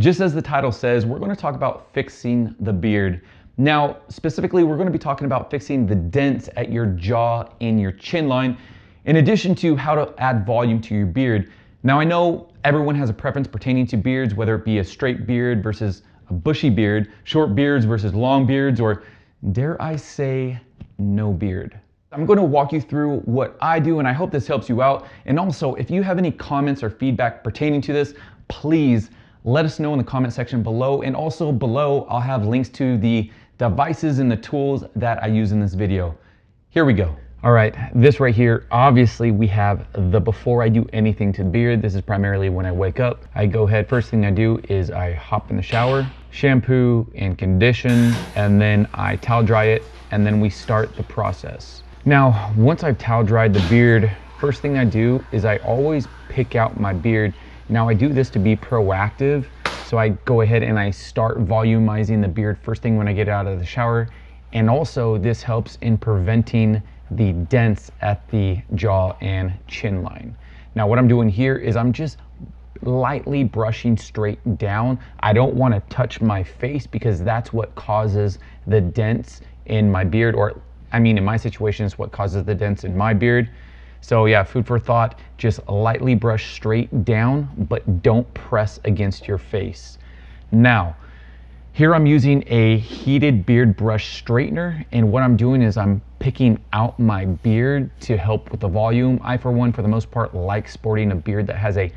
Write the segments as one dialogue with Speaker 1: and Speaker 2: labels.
Speaker 1: Just as the title says, we're going to talk about fixing the beard. Now, specifically, we're going to be talking about fixing the dents at your jaw and your chin line, in addition to how to add volume to your beard. Now, I know everyone has a preference pertaining to beards, whether it be a straight beard versus a bushy beard, short beards versus long beards, or dare I say, no beard. I'm going to walk you through what I do, and I hope this helps you out. And also, if you have any comments or feedback pertaining to this, please let us know in the comment section below. And also below, I'll have links to the devices and the tools that I use in this video. Here we go. All right, this right here, obviously we have the before I do anything to the beard. This is primarily when I wake up. I go ahead, first thing I do is I hop in the shower, shampoo and condition, and then I towel dry it, and then we start the process. Now, once I've towel dried the beard, first thing I do is I always pick out my beard. Now I do this to be proactive. So I go ahead and I start volumizing the beard first thing when I get out of the shower. And also this helps in preventing the dents at the jaw and chin line. Now what I'm doing here is I'm just lightly brushing straight down. I don't want to touch my face because that's what causes the dents in my beard, or I mean, in my situation, it's what causes the dents in my beard. So yeah, food for thought, just lightly brush straight down, but don't press against your face. Now, here I'm using a heated beard brush straightener, and what I'm doing is I'm picking out my beard to help with the volume. I, for one, for the most part, like sporting a beard that has a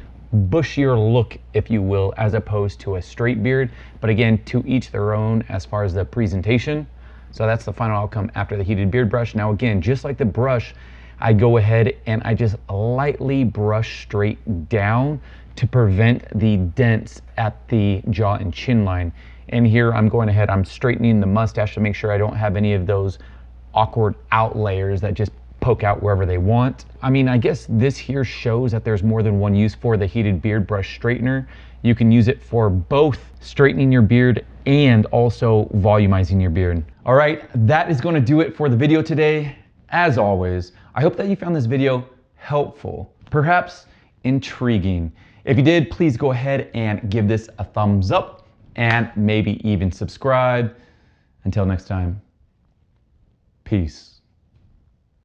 Speaker 1: bushier look, if you will, as opposed to a straight beard. But again, to each their own as far as the presentation. So that's the final outcome after the heated beard brush. Now again, just like the brush, I go ahead and I just lightly brush straight down to prevent the dents at the jaw and chin line. And here I'm going ahead, I'm straightening the mustache to make sure I don't have any of those awkward outlayers that just poke out wherever they want. I mean, I guess this here shows that there's more than one use for the heated beard brush straightener. You can use it for both straightening your beard and also volumizing your beard. All right, that is going to do it for the video today. As always, I hope that you found this video helpful, perhaps intriguing. If you did, please go ahead and give this a thumbs up and maybe even subscribe. Until next time, peace.